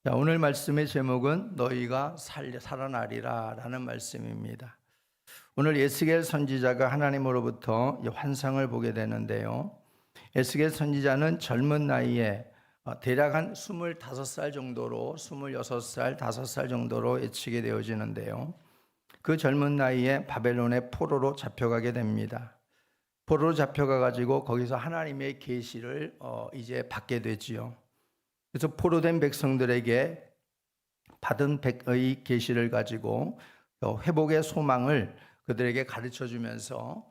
자, 오늘 말씀의 제목은 너희가 살아나리라 라는 말씀입니다. 오늘 에스겔 선지자가 하나님으로부터 이 환상을 보게 되는데요. 에스겔 선지자는 젊은 나이에 대략 한 25살 정도로 26살, 5살 정도로 예측이 되어지는데요. 그 젊은 나이에 바벨론의 포로로 잡혀가게 됩니다. 포로로 잡혀가 가지고 거기서 하나님의 계시를 이제 받게 되지요. 그래서 포로된 백성들에게 받은 백의 계시를 가지고 회복의 소망을 그들에게 가르쳐 주면서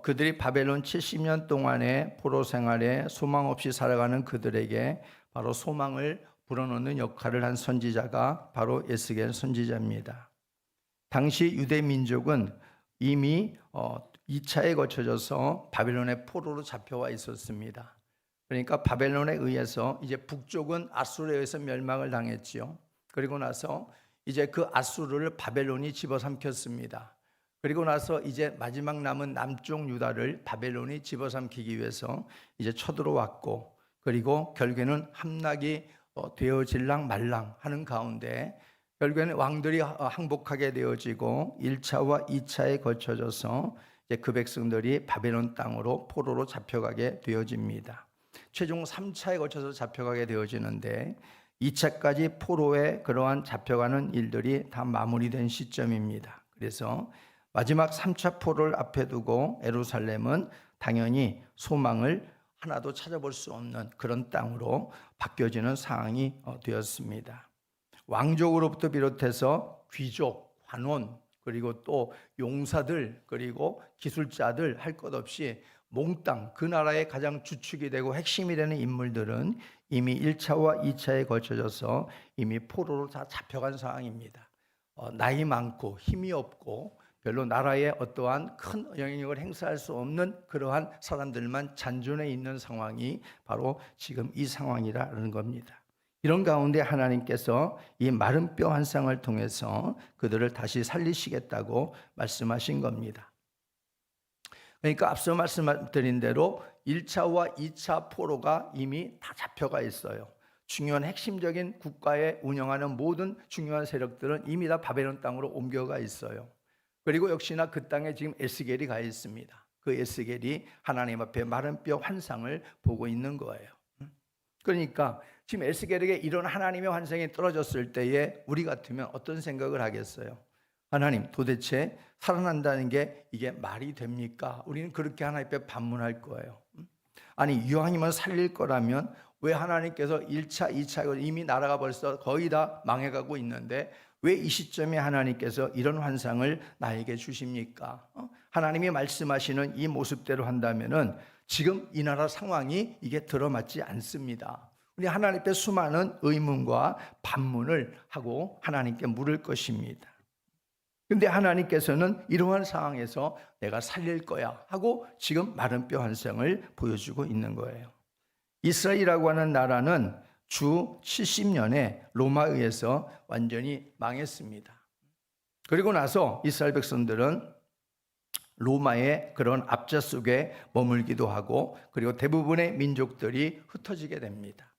그들이 바벨론 70년 동안의 포로 생활에 소망 없이 살아가는 그들에게 바로 소망을 불어넣는 역할을 한 선지자가 바로 에스겔 선지자입니다. 당시 유대 민족은 이미 2차에 거쳐져서 바벨론의 포로로 잡혀와 있었습니다. 그러니까 바벨론에 의해서 이제 북쪽은 아수르에 의해서 멸망을 당했지요. 그리고 나서 이제 그 아수르를 바벨론이 집어삼켰습니다. 그리고 나서 이제 마지막 남은 남쪽 유다를 바벨론이 집어삼키기 위해서 이제 쳐들어왔고, 그리고 결국에는 함락이 되어질랑 말랑 하는 가운데 결국에는 왕들이 항복하게 되어지고 1차와 2차에 거쳐져서 이제 그 백성들이 바벨론 땅으로 포로로 잡혀가게 되어집니다. 최종 3차에 거쳐서 잡혀가게 되어지는데 2차까지 포로에 그러한 잡혀가는 일들이 다 마무리된 시점입니다. 그래서 마지막 3차 포로를 앞에 두고 예루살렘은 당연히 소망을 하나도 찾아볼 수 없는 그런 땅으로 바뀌어지는 상황이 되었습니다. 왕족으로부터 비롯해서 귀족, 관원, 그리고 또 용사들, 그리고 기술자들 할 것 없이 몽땅 그 나라의 가장 주축이 되고 핵심이 되는 인물들은 이미 1차와 2차에 걸쳐져서 이미 포로로 다 잡혀간 상황입니다. 나이 많고 힘이 없고 별로 나라에 어떠한 큰 영향력을 행사할 수 없는 그러한 사람들만 잔존해 있는 상황이 바로 지금 이 상황이라는 겁니다. 이런 가운데 하나님께서 이 마른 뼈 환상을 통해서 그들을 다시 살리시겠다고 말씀하신 겁니다. 그러니까 앞서 말씀드린 대로 1차와 2차 포로가 이미 다 잡혀가 있어요. 중요한 핵심적인 국가에 운영하는 모든 중요한 세력들은 이미 다 바벨론 땅으로 옮겨가 있어요. 그리고 역시나 그 땅에 지금 에스겔이 가 있습니다. 그 에스겔이 하나님 앞에 마른 뼈 환상을 보고 있는 거예요. 그러니까 지금 에스겔에게 이런 하나님의 환상이 떨어졌을 때에 우리 같으면 어떤 생각을 하겠어요? 하나님, 도대체 살아난다는 게 이게 말이 됩니까? 우리는 그렇게 하나님 앞에 반문할 거예요. 아니, 이왕이면 살릴 거라면 왜 하나님께서 1차, 2차 이미 나라가 벌써 거의 다 망해가고 있는데 왜 이 시점에 하나님께서 이런 환상을 나에게 주십니까? 하나님이 말씀하시는 이 모습대로 한다면은 지금 이 나라 상황이 이게 들어맞지 않습니다. 우리 하나님 앞에 수많은 의문과 반문을 하고 하나님께 물을 것입니다. 근데 하나님께서는 이러한 상황에서 내가 살릴 거야 하고 지금 마른 뼈 환상을 보여주고 있는 거예요. 이스라엘이라고 하는 나라는 주 70년에 로마에 의해서 완전히 망했습니다. 그리고 나서 이스라엘 백성들은 로마의 그런 압제 속에 머물기도 하고, 그리고 대부분의 민족들이 흩어지게 됩니다.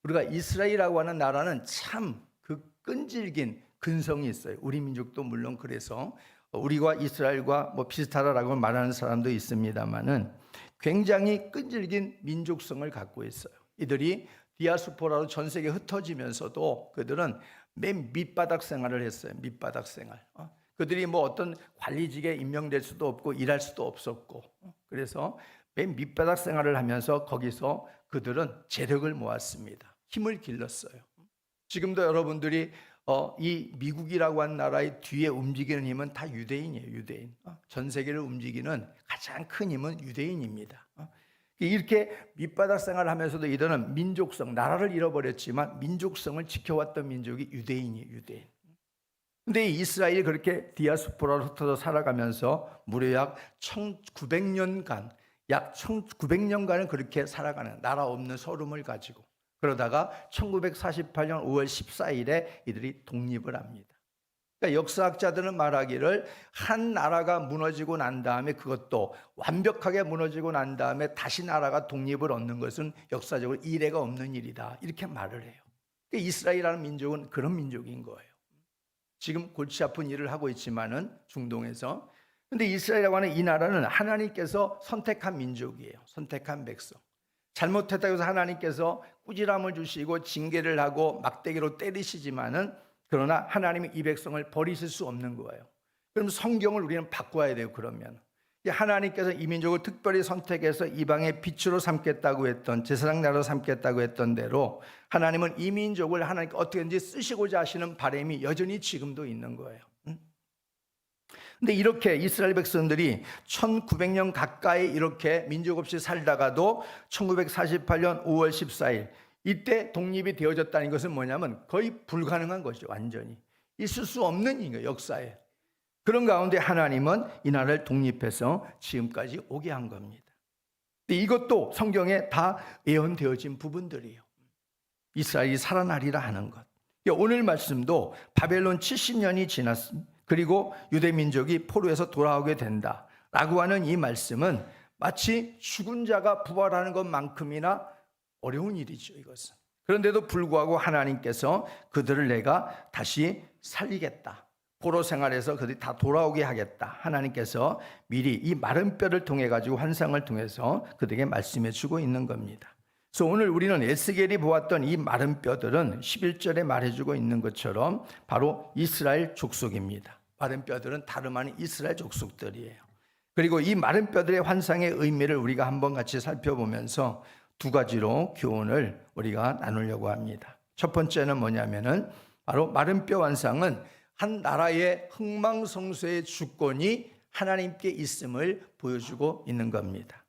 우리가 이스라엘이라고 하는 나라는 참 그 끈질긴 근성이 있어요. 우리 민족도 물론 그래서 우리와 이스라엘과 뭐 비슷하다라고 말하는 사람도 있습니다만은 굉장히 끈질긴 민족성을 갖고 있어요. 이들이 디아스포라로 전 세계에 흩어지면서도 그들은 맨 밑바닥 생활을 했어요. 밑바닥 생활. 그들이 뭐 어떤 관리직에 임명될 수도 없고 일할 수도 없었고, 그래서 맨 밑바닥 생활을 하면서 거기서 그들은 재력을 모았습니다. 힘을 길렀어요. 지금도 여러분들이 이 미국이라고 하는 나라의 뒤에 움직이는 힘은 다 유대인이에요. 유대인. 전 세계를 움직이는 가장 큰 힘은 유대인입니다. 이렇게 밑바닥 생활을 하면서도 이들은 민족성, 나라를 잃어버렸지만 민족성을 지켜왔던 민족이 유대인이에요. 유대인. 근데 이스라엘이 그렇게 디아스포라로 흩어져 살아가면서 무려 약 1900년간, 약 1900년간을 그렇게 살아가는 나라 없는 서름을 가지고, 그러다가 1948년 5월 14일에 이들이 독립을 합니다. 그러니까 역사학자들은 말하기를 한 나라가 무너지고 난 다음에, 그것도 완벽하게 무너지고 난 다음에 다시 나라가 독립을 얻는 것은 역사적으로 이례가 없는 일이다, 이렇게 말을 해요. 이스라엘이라는 민족은 그런 민족인 거예요. 지금 골치 아픈 일을 하고 있지만은 중동에서. 근데 이스라엘이라고 하는 이 나라는 하나님께서 선택한 민족이에요. 선택한 백성. 잘못했다고 해서 하나님께서 꾸지람을 주시고 징계를 하고 막대기로 때리시지만은 그러나 하나님이 이 백성을 버리실 수 없는 거예요. 그럼 성경을 우리는 바꿔야 돼요. 그러면 하나님께서 이 민족을 특별히 선택해서 이방의 빛으로 삼겠다고 했던, 제사장 나라로 삼겠다고 했던 대로 하나님은 이 민족을 하나님께 어떻게든지 쓰시고자 하시는 바람이 여전히 지금도 있는 거예요. 근데 이렇게 이스라엘 백성들이 1900년 가까이 이렇게 민족 없이 살다가도 1948년 5월 14일 이때 독립이 되어졌다는 것은 뭐냐면 거의 불가능한 것이죠. 완전히 있을 수 없는 일이에요. 역사에. 그런 가운데 하나님은 이 나라를 독립해서 지금까지 오게 한 겁니다. 이것도 성경에 다 예언되어진 부분들이에요. 이스라엘이 살아나리라 하는 것. 오늘 말씀도 바벨론 70년이 지났습니다. 그리고 유대민족이 포로에서 돌아오게 된다라고 하는 이 말씀은 마치 죽은 자가 부활하는 것만큼이나 어려운 일이죠. 이것은. 그런데도 불구하고 하나님께서 그들을 내가 다시 살리겠다. 포로 생활에서 그들이 다 돌아오게 하겠다. 하나님께서 미리 이 마른 뼈를 통해 가지고 환상을 통해서 그들에게 말씀해 주고 있는 겁니다. 그래서 오늘 우리는 에스겔이 보았던 이 마른 뼈들은 11절에 말해주고 있는 것처럼 바로 이스라엘 족속입니다. 마른 뼈들은 다름 아닌 이스라엘 족속들이에요. 그리고 이 마른 뼈들의 환상의 의미를 우리가 한번 같이 살펴보면서 두 가지로 교훈을 우리가 나누려고 합니다. 첫 번째는 뭐냐면은 바로 마른 뼈 환상은 한 나라의 흥망성쇠의 주권이 하나님께 있음을 보여주고 있는 겁니다.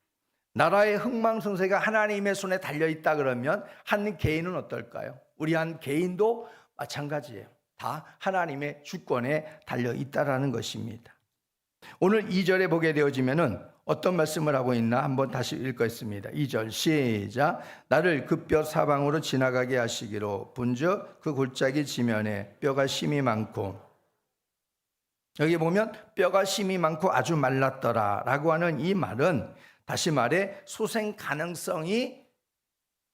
나라의 흥망성쇠가 하나님의 손에 달려있다 그러면 한 개인은 어떨까요? 우리 한 개인도 마찬가지예요. 다 하나님의 주권에 달려있다라는 것입니다. 오늘 2절에 보게 되어지면은 어떤 말씀을 하고 있나 한번 다시 읽겠습니다. 2절 시작. 나를 그 뼈 사방으로 지나가게 하시기로 본즉 그 골짜기 지면에 뼈가 심이 많고, 여기 보면 뼈가 심이 많고 아주 말랐더라 라고 하는 이 말은 다시 말해 소생 가능성이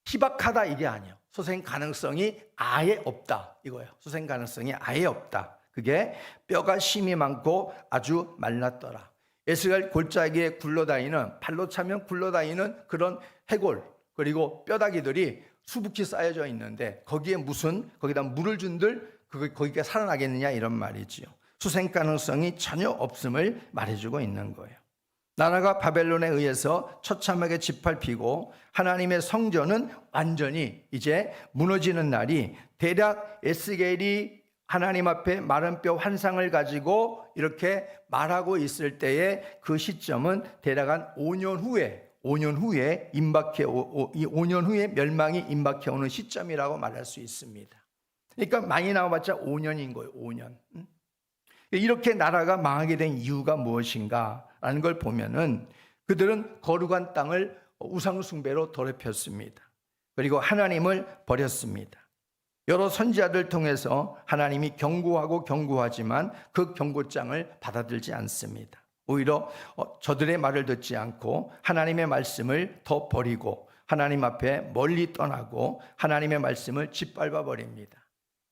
희박하다 이게 아니에요. 소생 가능성이 아예 없다 이거예요. 소생 가능성이 아예 없다. 그게 뼈가 심이 많고 아주 말랐더라. 에스겔 골짜기에 굴러다니는, 발로 차면 굴러다니는 그런 해골 그리고 뼈다귀들이 수북히 쌓여져 있는데 거기다 물을 준들 거기가 살아나겠느냐 이런 말이지요. 수생 가능성이 전혀 없음을 말해주고 있는 거예요. 나라가 바벨론에 의해서 처참하게 짓밟히고 하나님의 성전은 완전히 이제 무너지는 날이 대략 에스겔이 하나님 앞에 마른 뼈 환상을 가지고 이렇게 말하고 있을 때의 그 시점은 대략 한 5년 후에 임박해 이 5년 후에 멸망이 임박해 오는 시점이라고 말할 수 있습니다. 그러니까 많이 나와봤자 5년인 거예요. 5년. 이렇게 나라가 망하게 된 이유가 무엇인가라는 걸 보면은 그들은 거룩한 땅을 우상 숭배로 더럽혔습니다. 그리고 하나님을 버렸습니다. 여러 선지자들 통해서 하나님이 경고하지만 그 경고장을 받아들지 않습니다. 오히려 저들의 말을 듣지 않고 하나님의 말씀을 더 버리고 하나님 앞에 멀리 떠나고 하나님의 말씀을 짓밟아 버립니다.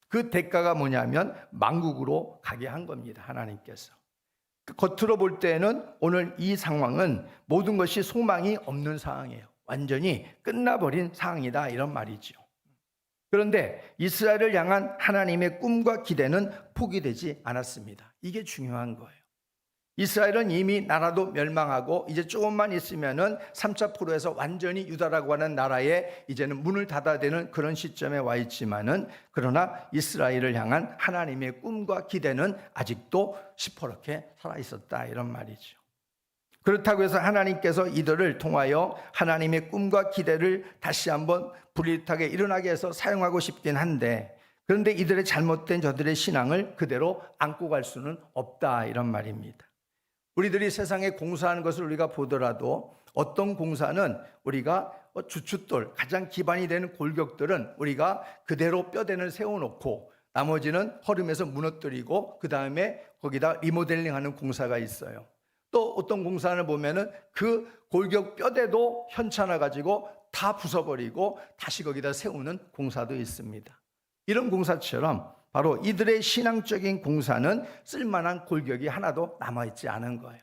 그 대가가 뭐냐면 만국으로 가게 한 겁니다. 하나님께서. 겉으로 볼 때는 오늘 이 상황은 모든 것이 소망이 없는 상황이에요. 완전히 끝나버린 상황이다 이런 말이죠. 그런데 이스라엘을 향한 하나님의 꿈과 기대는 포기되지 않았습니다. 이게 중요한 거예요. 이스라엘은 이미 나라도 멸망하고 이제 조금만 있으면은 3차 포로에서 완전히 유다라고 하는 나라에 이제는 문을 닫아야 되는 그런 시점에 와 있지만은 그러나 이스라엘을 향한 하나님의 꿈과 기대는 아직도 시퍼렇게 살아 있었다 이런 말이죠. 그렇다고 해서 하나님께서 이들을 통하여 하나님의 꿈과 기대를 다시 한번 불이익하게 일어나게 해서 사용하고 싶긴 한데 그런데 이들의 잘못된 저들의 신앙을 그대로 안고 갈 수는 없다 이런 말입니다. 우리들이 세상에 공사하는 것을 우리가 보더라도 어떤 공사는 우리가 주춧돌 가장 기반이 되는 골격들은 우리가 그대로 뼈대를 세워놓고 나머지는 허름해서 무너뜨리고 그 다음에 거기다 리모델링하는 공사가 있어요. 또 어떤 공사를 보면은 그 골격 뼈대도 현찮아 가지고 다 부숴버리고 다시 거기다 세우는 공사도 있습니다. 이런 공사처럼 바로 이들의 신앙적인 공사는 쓸만한 골격이 하나도 남아있지 않은 거예요.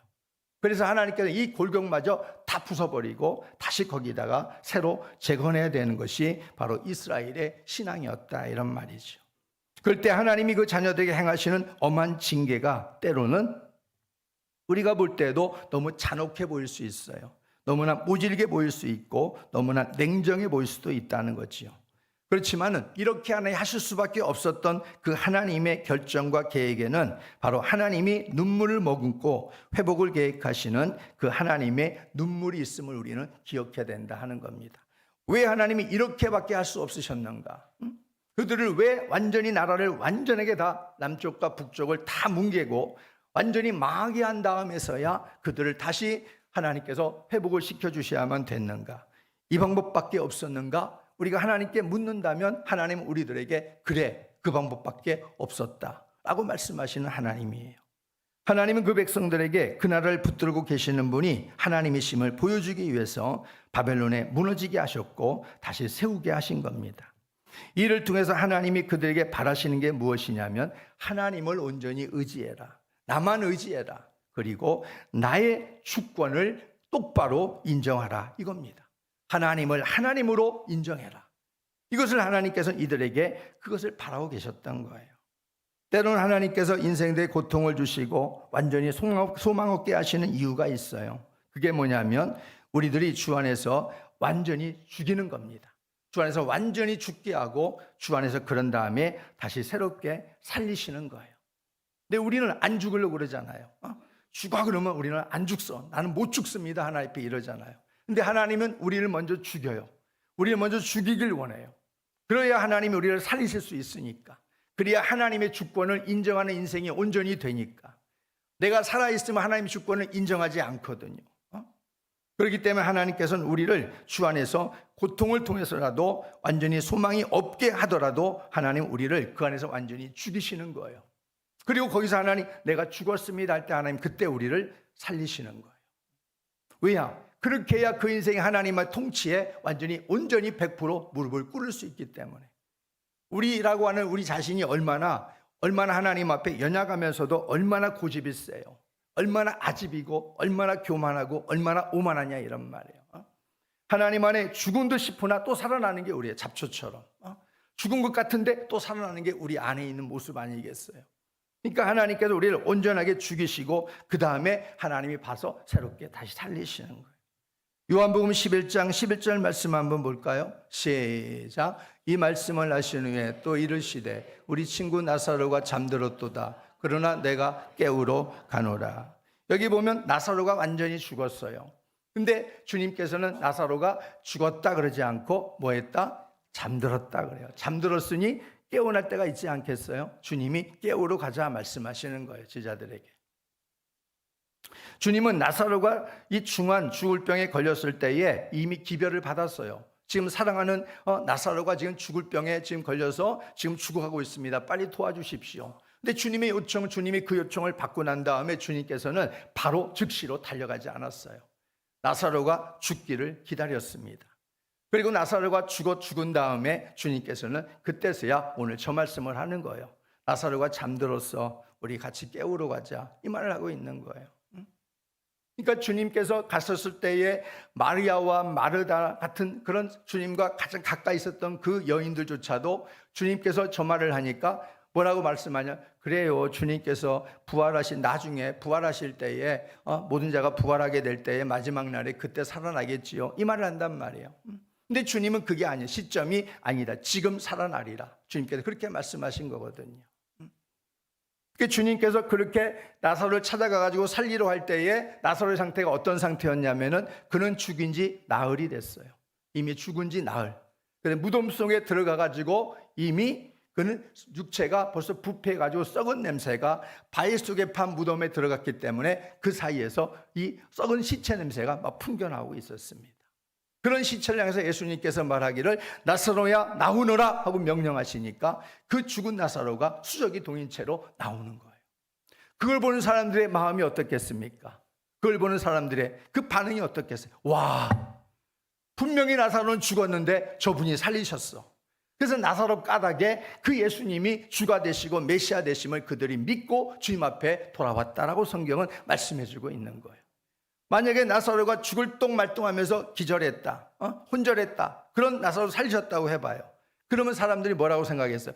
그래서 하나님께서 이 골격마저 다 부숴버리고 다시 거기다가 새로 재건해야 되는 것이 바로 이스라엘의 신앙이었다, 이런 말이죠. 그럴 때 하나님이 그 자녀들에게 행하시는 엄한 징계가 때로는 우리가 볼 때도 너무 잔혹해 보일 수 있어요. 너무나 모질게 보일 수 있고 너무나 냉정해 보일 수도 있다는 거지요. 그렇지만은 이렇게 하나님 하실 수밖에 없었던 그 하나님의 결정과 계획에는 바로 하나님이 눈물을 머금고 회복을 계획하시는 그 하나님의 눈물이 있음을 우리는 기억해야 된다 하는 겁니다. 왜 하나님이 이렇게밖에 할 수 없으셨는가? 그들을 왜 완전히 나라를 완전하게 다 남쪽과 북쪽을 다 뭉개고 완전히 망하게 한 다음에서야 그들을 다시 하나님께서 회복을 시켜주셔야만 됐는가? 이 방법밖에 없었는가? 우리가 하나님께 묻는다면 하나님은 우리들에게 그래, 그 방법밖에 없었다라고 말씀하시는 하나님이에요. 하나님은 그 백성들에게 그 나라를 붙들고 계시는 분이 하나님이심을 보여주기 위해서 바벨론에 무너지게 하셨고 다시 세우게 하신 겁니다. 이를 통해서 하나님이 그들에게 바라시는 게 무엇이냐면 하나님을 온전히 의지해라, 나만 의지해라, 그리고 나의 주권을 똑바로 인정하라, 이겁니다. 하나님을 하나님으로 인정해라. 이것을 하나님께서 이들에게 그것을 바라고 계셨던 거예요. 때로는 하나님께서 인생들의 고통을 주시고 완전히 소망 없게 하시는 이유가 있어요. 그게 뭐냐면 우리들이 주 안에서 완전히 죽이는 겁니다. 주 안에서 완전히 죽게 하고 주 안에서 그런 다음에 다시 새롭게 살리시는 거예요. 근데 우리는 안 죽으려고 그러잖아요. 죽어 그러면 우리는 안 죽어. 나는 못 죽습니다. 하나님 앞에 이러잖아요. 근데 하나님은 우리를 먼저 죽여요. 우리를 먼저 죽이길 원해요. 그래야 하나님이 우리를 살리실 수 있으니까. 그래야 하나님의 주권을 인정하는 인생이 온전히 되니까. 내가 살아있으면 하나님의 주권을 인정하지 않거든요. 그렇기 때문에 하나님께서는 우리를 주 안에서 고통을 통해서라도 완전히 소망이 없게 하더라도 하나님 우리를 그 안에서 완전히 죽이시는 거예요. 그리고 거기서 하나님 내가 죽었습니다 할 때 하나님 그때 우리를 살리시는 거예요. 왜냐? 그렇게 해야 그 인생이 하나님의 통치에 완전히 온전히 100% 무릎을 꿇을 수 있기 때문에. 우리라고 하는 우리 자신이 얼마나 하나님 앞에 연약하면서도 얼마나 고집이 세요. 얼마나 아집이고 얼마나 교만하고 얼마나 오만하냐, 이런 말이에요. 하나님 안에 죽은 듯 싶으나 또 살아나는 게 우리의 잡초처럼, 죽은 것 같은데 또 살아나는 게 우리 안에 있는 모습 아니겠어요? 그러니까 하나님께서 우리를 온전하게 죽이시고 그 다음에 하나님이 봐서 새롭게 다시 살리시는 거예요. 요한복음 11장 11절 말씀 한번 볼까요? 시작. 이 말씀을 하신 후에 또 이르시되 우리 친구 나사로가 잠들었도다. 그러나 내가 깨우러 가노라. 여기 보면 나사로가 완전히 죽었어요. 근데 주님께서는 나사로가 죽었다 그러지 않고 뭐 했다? 잠들었다 그래요. 잠들었으니 깨어날 때가 있지 않겠어요? 주님이 깨우러 가자 말씀하시는 거예요, 제자들에게. 주님은 나사로가 이 중한 죽을 병에 걸렸을 때에 이미 기별을 받았어요. 지금 사랑하는 나사로가 지금 죽을 병에 지금 걸려서 지금 죽어가고 있습니다. 빨리 도와주십시오. 근데 주님의 요청, 주님이 그 요청을 받고 난 다음에 주님께서는 바로 즉시로 달려가지 않았어요. 나사로가 죽기를 기다렸습니다. 그리고 나사로가 죽은 다음에 주님께서는 그때서야 오늘 저 말씀을 하는 거예요. 나사로가 잠들었어. 우리 같이 깨우러 가자. 이 말을 하고 있는 거예요. 그러니까 주님께서 갔었을 때에 마리아와 마르다 같은 그런 주님과 가장 가까이 있었던 그 여인들조차도 주님께서 저 말을 하니까 뭐라고 말씀하냐? 그래요. 주님께서 나중에 부활하실 때에 모든 자가 부활하게 될 때에 마지막 날에 그때 살아나겠지요. 이 말을 한단 말이에요. 근데 주님은 그게 아니에요. 시점이 아니다. 지금 살아나리라. 주님께서 그렇게 말씀하신 거거든요. 주님께서 그렇게 나사로를 찾아가가지고 살리러 할 때에 나사로의 상태가 어떤 상태였냐면은 그는 죽인 지 나흘이 됐어요. 이미 죽은 지 나흘. 그래서 무덤 속에 들어가가지고 이미 그는 육체가 벌써 부패해가지고 썩은 냄새가 바위 속에 판 무덤에 들어갔기 때문에 그 사이에서 이 썩은 시체 냄새가 막 풍겨나오고 있었습니다. 그런 시체를 향해서 예수님께서 말하기를 나사로야 나오너라 하고 명령하시니까 그 죽은 나사로가 수적이 동인 채로 나오는 거예요. 그걸 보는 사람들의 마음이 어떻겠습니까? 그걸 보는 사람들의 그 반응이 어떻겠어요? 와, 분명히 나사로는 죽었는데 저분이 살리셨어. 그래서 나사로 까닭에 그 예수님이 주가 되시고 메시아 되심을 그들이 믿고 주님 앞에 돌아왔다라고 성경은 말씀해 주고 있는 거예요. 만약에 나사로가 죽을 똥말똥하면서 기절했다, 혼절했다, 그런 나사로 살리셨다고 해봐요. 그러면 사람들이 뭐라고 생각했어요?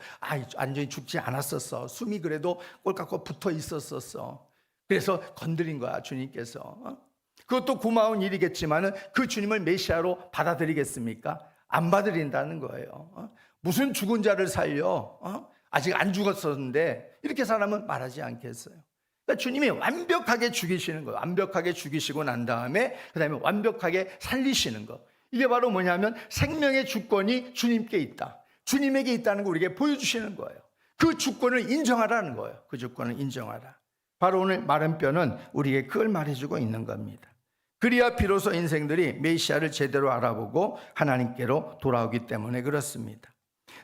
완전히 죽지 않았었어. 숨이 그래도 꼴깍꼴 붙어 있었었어. 그래서 건드린 거야, 주님께서. 그것도 고마운 일이겠지만 그 주님을 메시아로 받아들이겠습니까? 안 받아들인다는 거예요. 무슨 죽은 자를 살려? 아직 안 죽었었는데 이렇게 사람은 말하지 않겠어요. 그러니까 주님이 완벽하게 죽이시는 거예요. 완벽하게 죽이시고 난 다음에 그 다음에 완벽하게 살리시는 거. 이게 바로 뭐냐면 생명의 주권이 주님께 있다. 주님에게 있다는 걸 우리에게 보여주시는 거예요. 그 주권을 인정하라는 거예요. 그 주권을 인정하라. 바로 오늘 마른 뼈는 우리에게 그걸 말해주고 있는 겁니다. 그리야 비로소 인생들이 메시아를 제대로 알아보고 하나님께로 돌아오기 때문에 그렇습니다.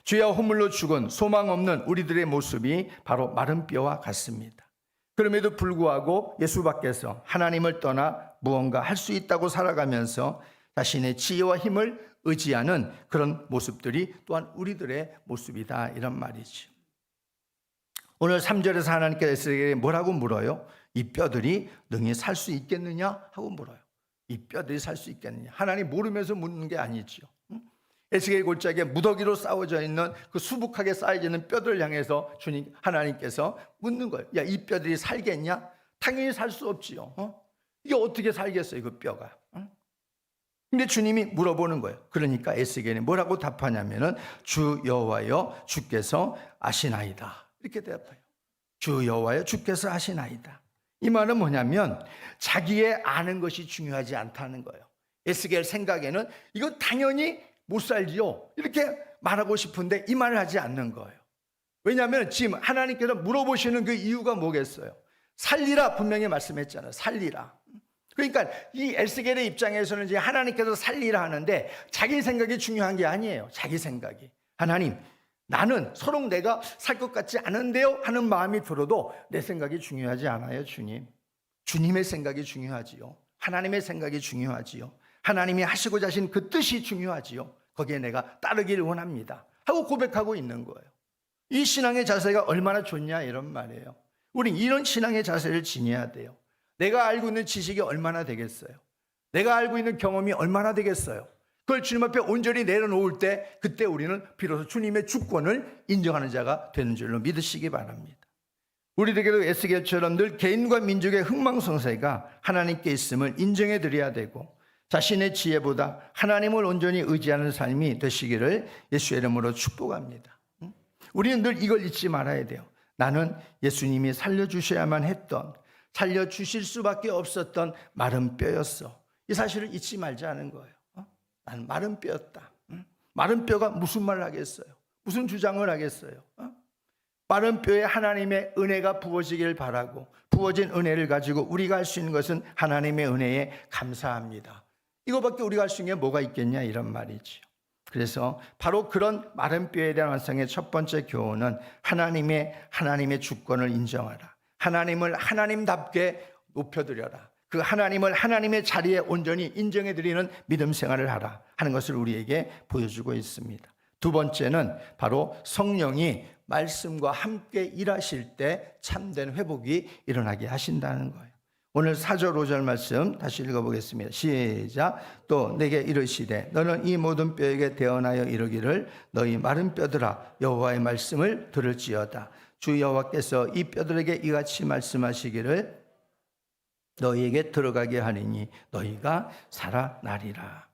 죄와 허물로 죽은 소망 없는 우리들의 모습이 바로 마른 뼈와 같습니다. 그럼에도 불구하고 예수 밖에서 하나님을 떠나 무언가 할 수 있다고 살아가면서 자신의 지혜와 힘을 의지하는 그런 모습들이 또한 우리들의 모습이다, 이런 말이죠. 오늘 3절에서 하나님께서 에스겔에게 뭐라고 물어요? 이 뼈들이 능히 살 수 있겠느냐 하고 물어요. 이 뼈들이 살 수 있겠느냐. 하나님 모르면서 묻는 게 아니죠. 에스겔 골짜기에 무더기로 쌓여져 있는 그 수북하게 쌓여져 있는 뼈들을 향해서 주님 하나님께서 묻는 거예요. 야, 이 뼈들이 살겠냐? 당연히 살 수 없지요. 이게 어떻게 살겠어요, 그 뼈가? 근데 주님이 물어보는 거예요. 그러니까 에스겔이 뭐라고 답하냐면은 주 여호와여 주께서 아시나이다, 이렇게 대답해요. 주 여호와여 주께서 아시나이다. 이 말은 뭐냐면 자기의 아는 것이 중요하지 않다는 거예요. 에스겔 생각에는 이거 당연히 못 살지요, 이렇게 말하고 싶은데 이 말을 하지 않는 거예요. 왜냐하면 지금 하나님께서 물어보시는 그 이유가 뭐겠어요? 살리라 분명히 말씀했잖아요. 살리라. 그러니까 이 에스겔의 입장에서는 이제 하나님께서 살리라 하는데 자기 생각이 중요한 게 아니에요. 자기 생각이. 하나님, 나는 서로 내가 살 것 같지 않은데요 하는 마음이 들어도 내 생각이 중요하지 않아요. 주님, 주님의 생각이 중요하지요. 하나님의 생각이 중요하지요. 하나님이 하시고자 하신 그 뜻이 중요하지요. 거기에 내가 따르기를 원합니다 하고 고백하고 있는 거예요. 이 신앙의 자세가 얼마나 좋냐, 이런 말이에요. 우리 이런 신앙의 자세를 지녀야 돼요. 내가 알고 있는 지식이 얼마나 되겠어요? 내가 알고 있는 경험이 얼마나 되겠어요? 그걸 주님 앞에 온전히 내려놓을 때 그때 우리는 비로소 주님의 주권을 인정하는 자가 되는 줄로 믿으시기 바랍니다. 우리들에게도 에스겔처럼 늘 개인과 민족의 흥망성쇠가 하나님께 있음을 인정해 드려야 되고 자신의 지혜보다 하나님을 온전히 의지하는 삶이 되시기를 예수의 이름으로 축복합니다. 우리는 늘 이걸 잊지 말아야 돼요. 나는 예수님이 살려주셔야만 했던, 살려주실 수밖에 없었던 마른 뼈였어. 이 사실을 잊지 말자는 거예요. 나는 마른 뼈였다. 마른 뼈가 무슨 말을 하겠어요? 무슨 주장을 하겠어요? 마른 뼈에 하나님의 은혜가 부어지길 바라고 부어진 은혜를 가지고 우리가 할 수 있는 것은 하나님의 은혜에 감사합니다. 이거밖에 우리가 할 수 있는 게 뭐가 있겠냐, 이런 말이죠. 그래서 바로 그런 마른 뼈에 대한 완성의 첫 번째 교훈은 하나님의 주권을 인정하라. 하나님을 하나님답게 높여드려라. 그 하나님을 하나님의 자리에 온전히 인정해드리는 믿음 생활을 하라 하는 것을 우리에게 보여주고 있습니다. 두 번째는 바로 성령이 말씀과 함께 일하실 때 참된 회복이 일어나게 하신다는 거예요. 오늘 4절 5절 말씀 다시 읽어보겠습니다. 시작. 또 내게 이르시되 너는 이 모든 뼈에게 대언하여 이르기를 너희 마른 뼈들아 여호와의 말씀을 들을지어다. 주 여호와께서 이 뼈들에게 이같이 말씀하시기를 너희에게 들어가게 하리니 너희가 살아나리라.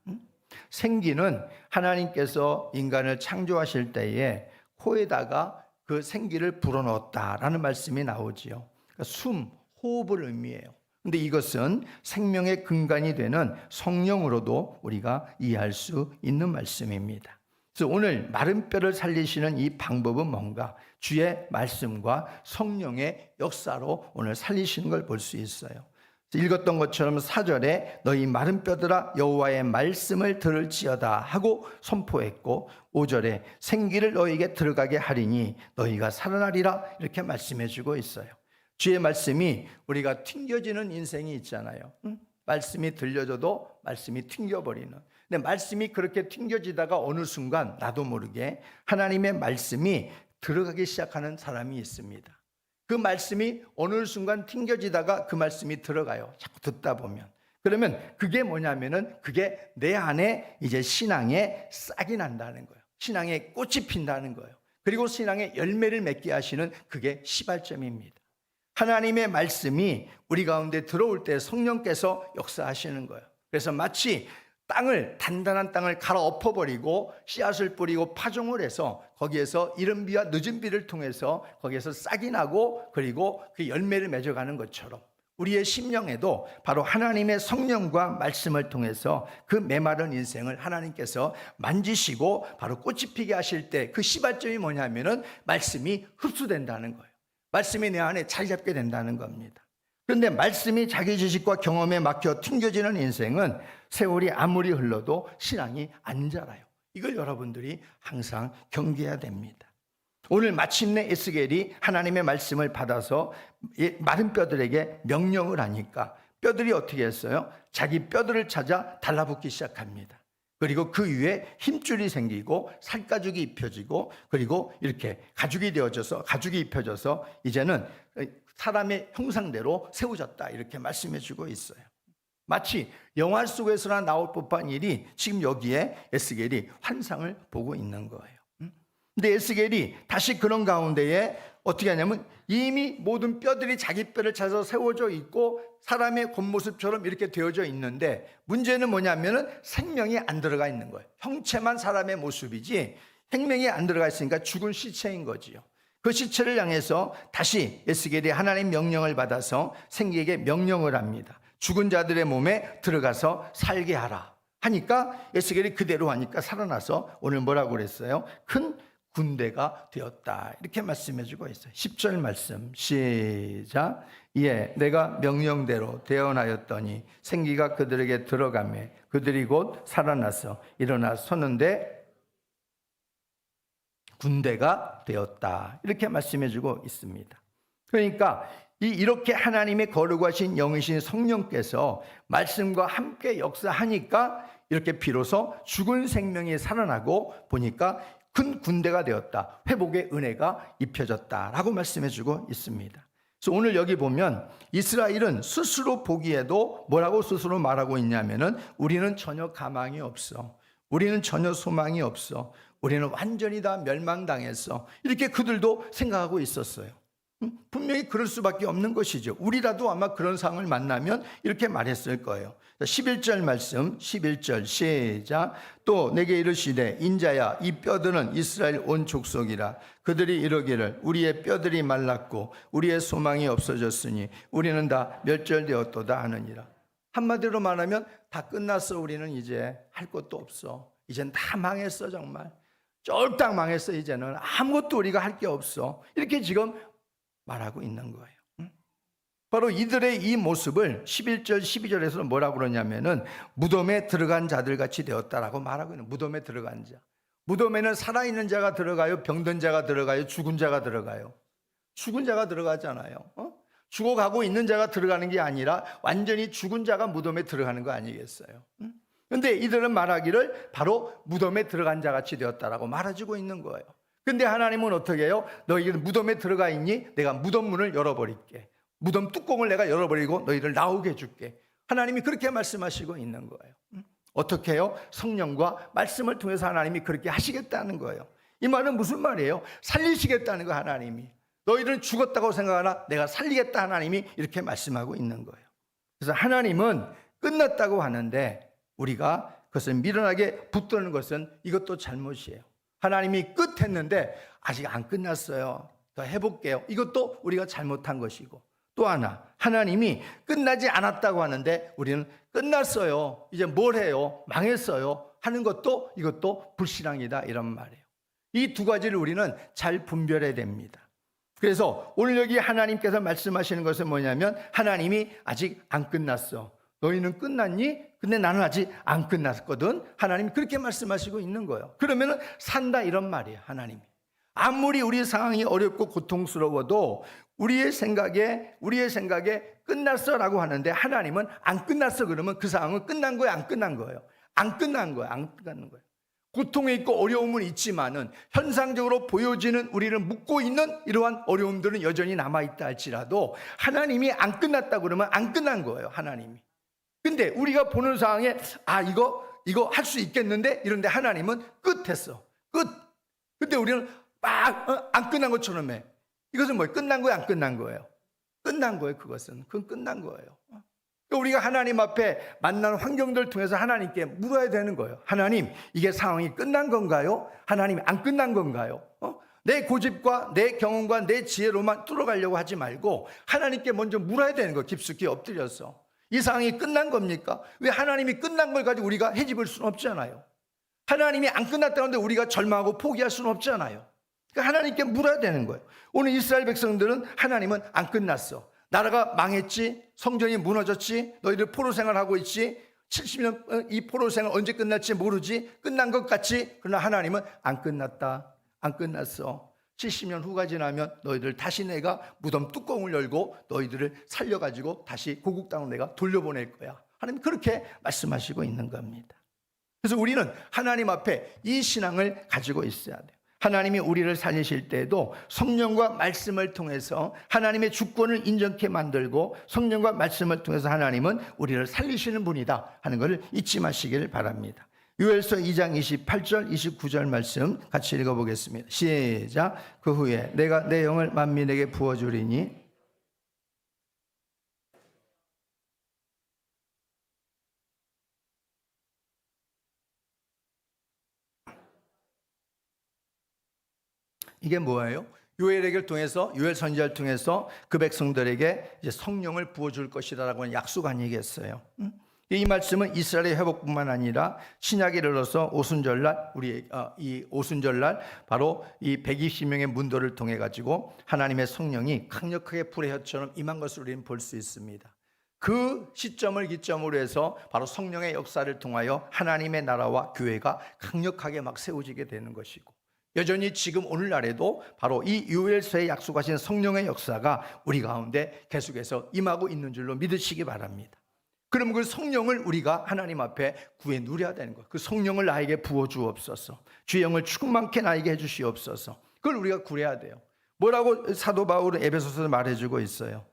생기는 하나님께서 인간을 창조하실 때에 코에다가 그 생기를 불어넣었다라는 말씀이 나오지요. 그러니까 숨, 호흡을 의미해요. 근데 이것은 생명의 근간이 되는 성령으로도 우리가 이해할 수 있는 말씀입니다. 그래서 오늘 마른 뼈를 살리시는 이 방법은 뭔가? 주의 말씀과 성령의 역사로 오늘 살리시는 걸 볼 수 있어요. 읽었던 것처럼 4절에 너희 마른 뼈들아 여호와의 말씀을 들을지어다 하고 선포했고 5절에 생기를 너희에게 들어가게 하리니 너희가 살아나리라 이렇게 말씀해 주고 있어요. 주의 말씀이 우리가 튕겨지는 인생이 있잖아요. 말씀이 들려줘도 말씀이 튕겨버리는. 근데 말씀이 그렇게 튕겨지다가 어느 순간 나도 모르게 하나님의 말씀이 들어가기 시작하는 사람이 있습니다. 그 말씀이 어느 순간 튕겨지다가 그 말씀이 들어가요. 자꾸 듣다 보면. 그러면 그게 뭐냐면은 그게 내 안에 이제 신앙에 싹이 난다는 거예요. 신앙에 꽃이 핀다는 거예요. 그리고 신앙의 열매를 맺게 하시는 그게 시발점입니다. 하나님의 말씀이 우리 가운데 들어올 때 성령께서 역사하시는 거예요. 그래서 마치 단단한 땅을 갈아엎어버리고 씨앗을 뿌리고 파종을 해서 거기에서 이른 비와 늦은 비를 통해서 거기에서 싹이 나고 그리고 그 열매를 맺어가는 것처럼 우리의 심령에도 바로 하나님의 성령과 말씀을 통해서 그 메마른 인생을 하나님께서 만지시고 바로 꽃이 피게 하실 때 그 시발점이 뭐냐면은 말씀이 흡수된다는 거예요. 말씀이 내 안에 자리 잡게 된다는 겁니다. 그런데 말씀이 자기 지식과 경험에 막혀 튕겨지는 인생은 세월이 아무리 흘러도 신앙이 안 자라요. 이걸 여러분들이 항상 경계해야 됩니다. 오늘 마침내 에스겔이 하나님의 말씀을 받아서 마른 뼈들에게 명령을 하니까 뼈들이 어떻게 했어요? 자기 뼈들을 찾아 달라붙기 시작합니다. 그리고 그 위에 힘줄이 생기고 살가죽이 입혀지고 그리고 이렇게 가죽이 입혀져서 이제는 사람의 형상대로 세워졌다 이렇게 말씀해 주고 있어요. 마치 영화 속에서나 나올 법한 일이 지금 여기에 에스겔이 환상을 보고 있는 거예요. 근데 에스겔이 다시 그런 가운데에 어떻게 하냐면 이미 모든 뼈들이 자기 뼈를 찾아서 세워져 있고 사람의 겉모습처럼 이렇게 되어져 있는데 문제는 뭐냐면은 생명이 안 들어가 있는 거예요. 형체만 사람의 모습이지 생명이 안 들어가 있으니까 죽은 시체인 거지요. 그 시체를 향해서 다시 에스겔이 하나님 명령을 받아서 생기에게 명령을 합니다. 죽은 자들의 몸에 들어가서 살게 하라 하니까 에스겔이 그대로 하니까 살아나서 오늘 뭐라고 그랬어요? 큰 군대가 되었다 이렇게 말씀해 주고 있어요. 10절 말씀 시작. 예, 내가 명령대로 대언하였더니 생기가 그들에게 들어가매 그들이 곧 살아나서 일어나 서는데 군대가 되었다 이렇게 말씀해 주고 있습니다. 그러니까 이렇게 하나님의 거룩하신 영이신 성령께서 말씀과 함께 역사하니까 이렇게 비로소 죽은 생명이 살아나고 보니까 큰 군대가 되었다. 회복의 은혜가 입혀졌다라고 말씀해 주고 있습니다. 그래서 오늘 여기 보면 이스라엘은 스스로 보기에도 뭐라고 스스로 말하고 있냐면은 우리는 전혀 가망이 없어. 우리는 전혀 소망이 없어. 우리는 완전히 다 멸망당했어. 이렇게 그들도 생각하고 있었어요. 분명히 그럴 수밖에 없는 것이죠. 우리라도 아마 그런 상황을 만나면 이렇게 말했을 거예요. 11절 말씀 11절 시작. 또 내게 이르시되 인자야 이 뼈들은 이스라엘 온 족속이라. 그들이 이르기를 우리의 뼈들이 말랐고 우리의 소망이 없어졌으니 우리는 다 멸절되었도다 하느니라. 한마디로 말하면 다 끝났어. 우리는 이제 할 것도 없어. 이젠 다 망했어. 정말 쫄딱 망했어. 이제는 아무것도 우리가 할 게 없어. 이렇게 지금 말하고 있는 거예요. 바로 이들의 이 모습을 11절 12절에서 뭐라고 그러냐면은 무덤에 들어간 자들 같이 되었다라고 말하고 있는. 무덤에 들어간 자. 무덤에는 살아있는 자가 들어가요, 병든 자가 들어가요, 죽은 자가 들어가요. 죽은 자가 들어가잖아요. 죽어가고 있는 자가 들어가는 게 아니라 완전히 죽은 자가 무덤에 들어가는 거 아니겠어요? 그런데 이들은 말하기를 바로 무덤에 들어간 자 같이 되었다라고 말해주고 있는 거예요. 근데 하나님은 어떻게 해요? 너희들 무덤에 들어가 있니? 내가 무덤 문을 열어버릴게. 무덤 뚜껑을 내가 열어버리고 너희를 나오게 해줄게. 하나님이 그렇게 말씀하시고 있는 거예요. 어떻게 해요? 성령과 말씀을 통해서 하나님이 그렇게 하시겠다는 거예요. 이 말은 무슨 말이에요? 살리시겠다는 거 하나님이. 너희들은 죽었다고 생각하나 내가 살리겠다 하나님이 이렇게 말씀하고 있는 거예요. 그래서 하나님은 끝났다고 하는데 우리가 그것을 미련하게 붙드는 것은 이것도 잘못이에요. 하나님이 끝했는데 아직 안 끝났어요. 더 해볼게요. 이것도 우리가 잘못한 것이고 또 하나 하나님이 끝나지 않았다고 하는데 우리는 끝났어요. 이제 뭘 해요? 망했어요. 하는 것도 이것도 불신앙이다 이런 말이에요. 이 두 가지를 우리는 잘 분별해야 됩니다. 그래서 오늘 여기 하나님께서 말씀하시는 것은 뭐냐면 하나님이 아직 안 끝났어. 너희는 끝났니? 근데 나는 아직 안 끝났거든. 하나님이 그렇게 말씀하시고 있는 거예요. 그러면은 산다 이런 말이에요. 하나님이 아무리 우리 상황이 어렵고 고통스러워도 우리의 생각에 끝났어라고 하는데 하나님은 안 끝났어. 그러면 그 상황은 끝난 거예요, 안 끝난 거예요? 안 끝난 거예요. 안 끝난 거예요. 고통이 있고 어려움은 있지만은 현상적으로 보여지는 우리를 묶고 있는 이러한 어려움들은 여전히 남아있다 할지라도 하나님이 안 끝났다 그러면 안 끝난 거예요. 하나님이. 근데 우리가 보는 상황에 이거 할 수 있겠는데 이런데 하나님은 끝했어. 끝. 근데 우리는 막 안 끝난 것처럼 해. 이것은 뭐예요? 끝난 거예요? 안 끝난 거예요? 끝난 거예요. 그건 끝난 거예요. 우리가 하나님 앞에 만나는 환경들을 통해서 하나님께 물어야 되는 거예요. 하나님, 이게 상황이 끝난 건가요? 하나님이 안 끝난 건가요? 내 고집과 내 경험과 내 지혜로만 뚫어가려고 하지 말고 하나님께 먼저 물어야 되는 거예요. 깊숙이 엎드려서. 이 상황이 끝난 겁니까? 왜 하나님이 끝난 걸 가지고 우리가 헤집을 수는 없잖아요. 하나님이 안 끝났다는데 우리가 절망하고 포기할 수는 없잖아요. 그러니까 하나님께 물어야 되는 거예요. 오늘 이스라엘 백성들은 하나님은 안 끝났어. 나라가 망했지, 성전이 무너졌지, 너희들 포로 생활하고 있지, 70년 이 포로 생활 언제 끝날지 모르지, 끝난 것 같지. 그러나 하나님은 안 끝났다, 안 끝났어. 70년 후가 지나면 너희들 다시 내가 무덤 뚜껑을 열고 너희들을 살려가지고 다시 고국 땅으로 내가 돌려보낼 거야. 하나님 그렇게 말씀하시고 있는 겁니다. 그래서 우리는 하나님 앞에 이 신앙을 가지고 있어야 돼요. 하나님이 우리를 살리실 때에도 성령과 말씀을 통해서 하나님의 주권을 인정케 만들고 성령과 말씀을 통해서 하나님은 우리를 살리시는 분이다 하는 것을 잊지 마시기를 바랍니다. 요엘서 2장 28절 29절 말씀 같이 읽어보겠습니다. 시작. 그 후에 내가 내 영을 만민에게 부어주리니 이게 뭐예요? 요엘에게 통해서 요엘 선지자를 통해서 그 백성들에게 이제 성령을 부어줄 것이다라고 하는 약속 아니겠어요? 이 말씀은 이스라엘의 회복뿐만 아니라 신약에 이르러서 오순절날 이 오순절날 바로 이 120명의 문도를 통해 가지고 하나님의 성령이 강력하게 불의 혀처럼 임한 것을 우리는 볼 수 있습니다. 그 시점을 기점으로 해서 바로 성령의 역사를 통하여 하나님의 나라와 교회가 강력하게 막 세워지게 되는 것이고 여전히 지금 오늘날에도 바로 이 요엘서에 약속하신 성령의 역사가 우리 가운데 계속해서 임하고 있는 줄로 믿으시기 바랍니다. 그럼 그 성령을 우리가 하나님 앞에 구해 누려야 되는 거예요. 그 성령을 나에게 부어 주옵소서. 주의 영을 충만케 나에게 해 주시옵소서. 그걸 우리가 구해야 돼요. 뭐라고 사도 바울은 에베소서에 말해주고 있어요.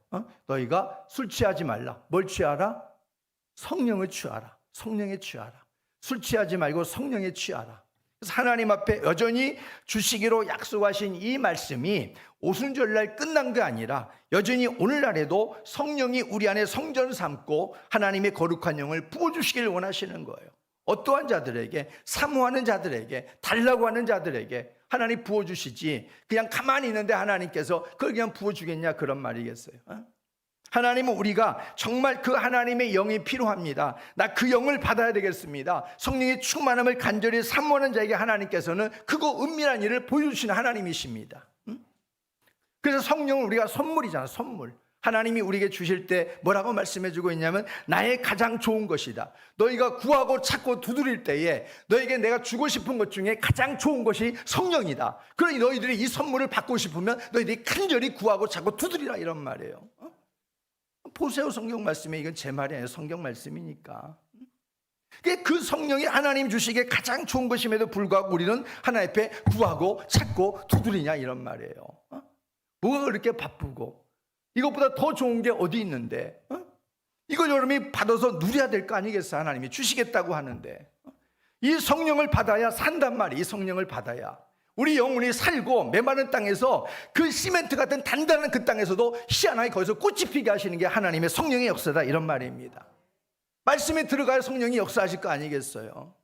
너희가 술 취하지 말라. 뭘 취하라? 성령을 취하라. 성령에 취하라. 술 취하지 말고 성령에 취하라. 그래서 하나님 앞에 여전히 주시기로 약속하신 이 말씀이 오순절날 끝난 게 아니라 여전히 오늘날에도 성령이 우리 안에 성전 삼고 하나님의 거룩한 영을 부어주시기를 원하시는 거예요. 어떠한 자들에게, 사모하는 자들에게, 달라고 하는 자들에게 하나님 부어주시지 그냥 가만히 있는데 하나님께서 그걸 그냥 부어주겠냐 그런 말이겠어요. 하나님은 우리가 정말 그 하나님의 영이 필요합니다. 나 그 영을 받아야 되겠습니다. 성령의 충만함을 간절히 사모하는 자에게 하나님께서는 그거 은밀한 일을 보여주시는 하나님이십니다. 그래서 성령은 우리가 선물이잖아. 선물. 하나님이 우리에게 주실 때 뭐라고 말씀해주고 있냐면 나의 가장 좋은 것이다. 너희가 구하고 찾고 두드릴 때에 너에게 내가 주고 싶은 것 중에 가장 좋은 것이 성령이다. 그러니 너희들이 이 선물을 받고 싶으면 너희들이 간절히 구하고 찾고 두드리라 이런 말이에요. 보세요. 성경 말씀에 이건 제 말이 아니에요. 성경 말씀이니까. 그 성령이 하나님 주시기에 가장 좋은 것임에도 불구하고 우리는 하나님 앞에 구하고 찾고 두드리냐 이런 말이에요. 뭐가 그렇게 바쁘고 이것보다 더 좋은 게 어디 있는데 이걸 여러분이 받아서 누려야 될 거 아니겠어요? 하나님이 주시겠다고 하는데 이 성령을 받아야 산단 말이에요. 이 성령을 받아야 우리 영혼이 살고 메마른 땅에서 그 시멘트 같은 단단한 그 땅에서도 희한하게 거기서 꽃이 피게 하시는 게 하나님의 성령의 역사다 이런 말입니다. 말씀에 들어가야 성령이 역사하실 거 아니겠어요?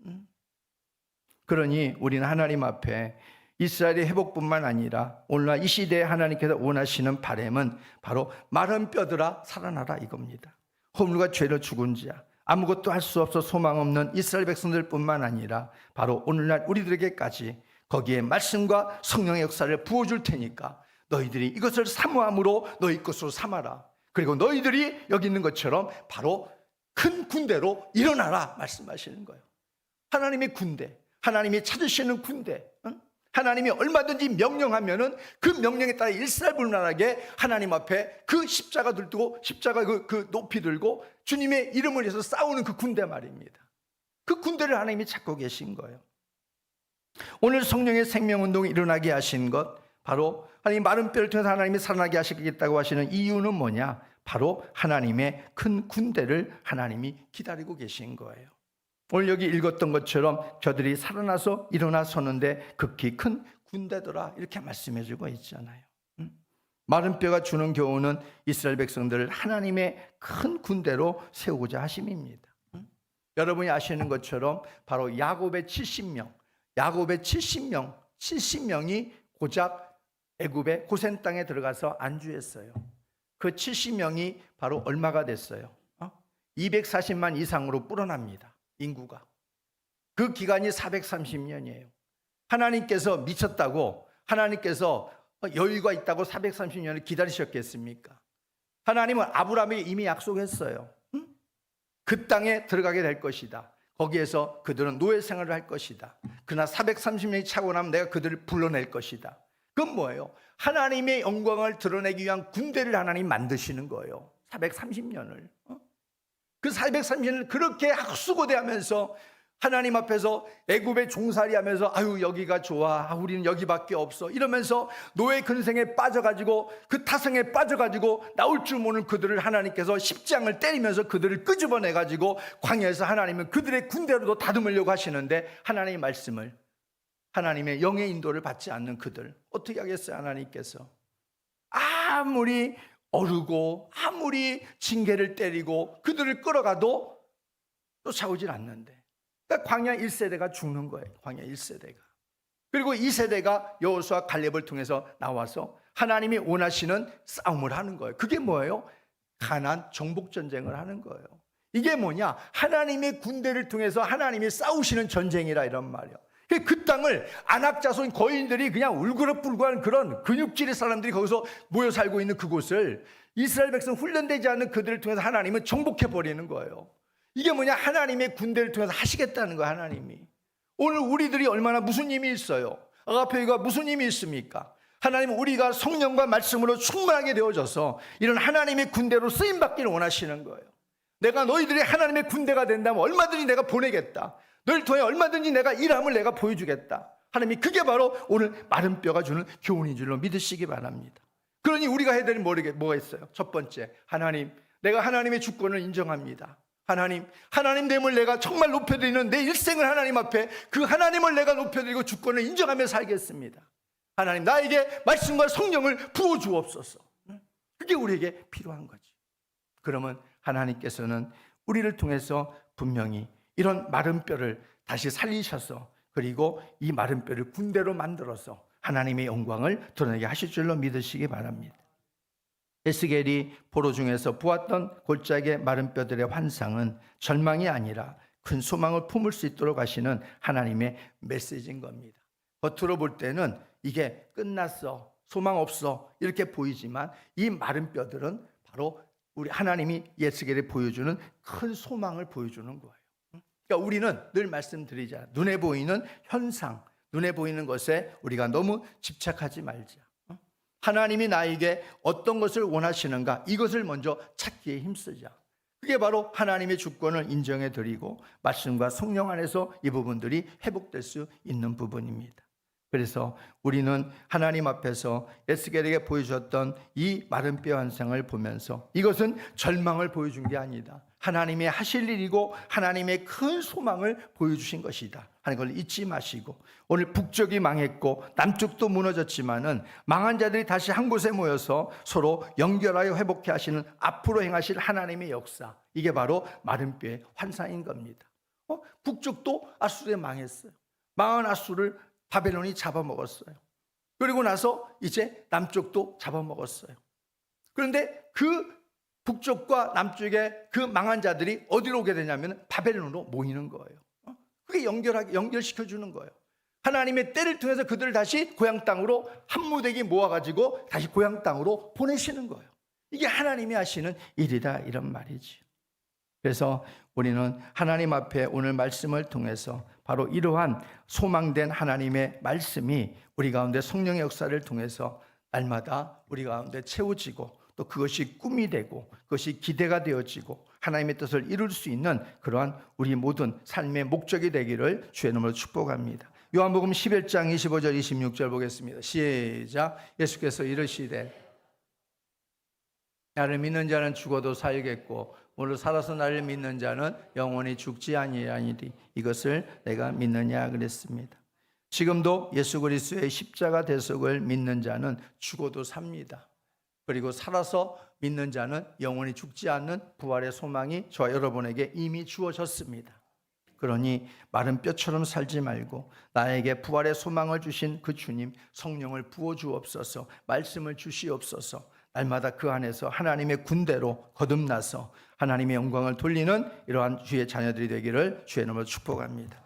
그러니 우리는 하나님 앞에 이스라엘의 회복뿐만 아니라 오늘날 이 시대에 하나님께서 원하시는 바람은 바로 마른 뼈들아 살아나라 이겁니다. 허물과 죄로 죽은 자 아무것도 할 수 없어 소망 없는 이스라엘 백성들뿐만 아니라 바로 오늘날 우리들에게까지 거기에 말씀과 성령의 역사를 부어줄 테니까 너희들이 이것을 사모함으로 너희 것으로 삼아라. 그리고 너희들이 여기 있는 것처럼 바로 큰 군대로 일어나라 말씀하시는 거예요. 하나님의 군대, 하나님이 찾으시는 군대, 하나님이 얼마든지 명령하면은 그 명령에 따라 일사불란하게 하나님 앞에 그 십자가 들고 십자가 그 높이 들고 주님의 이름을 위해서 싸우는 그 군대 말입니다. 그 군대를 하나님이 찾고 계신 거예요. 오늘 성령의 생명운동이 일어나게 하신 것, 바로 하나님 마른 뼈를 통해서 하나님이 살아나게 하시겠다고 하시는 이유는 뭐냐? 바로 하나님의 큰 군대를 하나님이 기다리고 계신 거예요. 오늘 여기 읽었던 것처럼 저들이 살아나서 일어나 서는데 극히 큰 군대더라, 이렇게 말씀해 주고 있잖아요. 마른 뼈가 주는 교훈은 이스라엘 백성들을 하나님의 큰 군대로 세우고자 하심입니다. 여러분이 아시는 것처럼 바로 야곱의 70명이 고작 애굽의 고센 땅에 들어가서 안주했어요. 그 70명이 바로 얼마가 됐어요? 240만 이상으로 불어납니다. 인구가. 그 기간이 430년이에요. 하나님께서 미쳤다고, 하나님께서 여유가 있다고 430년을 기다리셨겠습니까? 하나님은 아브라함에게 이미 약속했어요. 그 땅에 들어가게 될 것이다. 거기에서 그들은 노예 생활을 할 것이다. 그러나 430년이 차고 나면 내가 그들을 불러낼 것이다. 그건 뭐예요? 하나님의 영광을 드러내기 위한 군대를 하나님 만드시는 거예요. 430년을. 그 430년을 그렇게 학수고대하면서 하나님 앞에서 애굽에 종살이하면서 아유 여기가 좋아, 우리는 여기밖에 없어 이러면서 노예 근성에 빠져가지고 그 타성에 빠져가지고 나올 줄 모르는 그들을 하나님께서 십장을 때리면서 그들을 끄집어내가지고 광야에서 하나님은 그들의 군대로도 다듬으려고 하시는데, 하나님의 말씀을, 하나님의 영의 인도를 받지 않는 그들 어떻게 하겠어요? 하나님께서 아무리 어르고 아무리 징계를 때리고 그들을 끌어가도 쫓아오질 않는데, 그러니까 광야 1세대가 죽는 거예요. 광야 1세대가. 그리고 2세대가 여호수아 갈렙을 통해서 나와서 하나님이 원하시는 싸움을 하는 거예요. 그게 뭐예요? 가나안 정복 전쟁을 하는 거예요. 이게 뭐냐? 하나님의 군대를 통해서 하나님이 싸우시는 전쟁이라, 이런 말이에요. 그 땅을 아낙 자손 거인들이 그냥 울그럭불그한 그런 근육질의 사람들이 거기서 모여 살고 있는 그곳을 이스라엘 백성 훈련되지 않은 그들을 통해서 하나님은 정복해 버리는 거예요. 이게 뭐냐? 하나님의 군대를 통해서 하시겠다는 거예요. 하나님이. 오늘 우리들이 얼마나 무슨 힘이 있어요? 아가페가 무슨 힘이 있습니까? 하나님은 우리가 성령과 말씀으로 충만하게 되어져서 이런 하나님의 군대로 쓰임받기를 원하시는 거예요. 내가 너희들이 하나님의 군대가 된다면 얼마든지 내가 보내겠다. 너를 통해 얼마든지 내가 일함을 내가 보여주겠다. 하나님이, 그게 바로 오늘 마른 뼈가 주는 교훈인 줄로 믿으시기 바랍니다. 그러니 우리가 해야 되는 뭐가 있어요? 첫 번째, 하나님, 내가 하나님의 주권을 인정합니다. 하나님 됨을 내가 정말 높여드리는 내 일생을 하나님 앞에 그 하나님을 내가 높여드리고 주권을 인정하며 살겠습니다. 하나님, 나에게 말씀과 성령을 부어주옵소서. 그게 우리에게 필요한 거지. 그러면 하나님께서는 우리를 통해서 분명히 이런 마른 뼈를 다시 살리셔서, 그리고 이 마른 뼈를 군대로 만들어서 하나님의 영광을 드러내게 하실 줄로 믿으시기 바랍니다. 에스겔이 포로 중에서 보았던 골짜기의 마른 뼈들의 환상은 절망이 아니라 큰 소망을 품을 수 있도록 하시는 하나님의 메시지인 겁니다. 겉으로 볼 때는 이게 끝났어, 소망 없어 이렇게 보이지만 이 마른 뼈들은 바로 우리 하나님이 에스겔에 보여주는 큰 소망을 보여주는 거예요. 그러니까 우리는 늘 말씀드리자, 눈에 보이는 현상, 눈에 보이는 것에 우리가 너무 집착하지 말자. 하나님이 나에게 어떤 것을 원하시는가, 이것을 먼저 찾기에 힘쓰자. 그게 바로 하나님의 주권을 인정해 드리고 말씀과 성령 안에서 이 부분들이 회복될 수 있는 부분입니다. 그래서 우리는 하나님 앞에서 에스겔에게 보여주셨던 이 마른 뼈 환상을 보면서 이것은 절망을 보여준 게 아니다, 하나님의 하실 일이고 하나님의 큰 소망을 보여주신 것이다 하는 걸 잊지 마시고, 오늘 북쪽이 망했고 남쪽도 무너졌지만은 망한 자들이 다시 한 곳에 모여서 서로 연결하여 회복해 하시는 앞으로 행하실 하나님의 역사, 이게 바로 마른 뼈의 환상인 겁니다. 북쪽도 아수르에 망했어요. 망한 아수르를 바벨론이 잡아먹었어요. 그리고 나서 이제 남쪽도 잡아먹었어요. 그런데 그 북쪽과 남쪽의 그 망한 자들이 어디로 오게 되냐면 바벨론으로 모이는 거예요. 그게 연결시켜 주는 거예요. 하나님의 때를 통해서 그들을 다시 고향 땅으로 한 무대기 모아가지고 다시 고향 땅으로 보내시는 거예요. 이게 하나님이 하시는 일이다, 이런 말이지. 그래서 우리는 하나님 앞에 오늘 말씀을 통해서 바로 이러한 소망된 하나님의 말씀이 우리 가운데 성령의 역사를 통해서 날마다 우리 가운데 채워지고 또 그것이 꿈이 되고 그것이 기대가 되어지고 하나님의 뜻을 이룰 수 있는 그러한 우리 모든 삶의 목적이 되기를 주의 이름으로 축복합니다. 요한복음 11장 25절 26절 보겠습니다. 시작. 예수께서 이르시되 나를 믿는 자는 죽어도 살겠고 오늘 살아서 나를 믿는 자는 영원히 죽지 아니하리니 이것을 내가 믿느냐 그랬습니다. 지금도 예수 그리스도의 십자가 대속을 믿는 자는 죽어도 삽니다. 그리고 살아서 믿는 자는 영원히 죽지 않는 부활의 소망이 저와 여러분에게 이미 주어졌습니다. 그러니 마른 뼈처럼 살지 말고 나에게 부활의 소망을 주신 그 주님 성령을 부어주옵소서, 말씀을 주시옵소서. 날마다 그 안에서 하나님의 군대로 거듭나서 하나님의 영광을 돌리는 이러한 주의 자녀들이 되기를 주의 이름으로 축복합니다.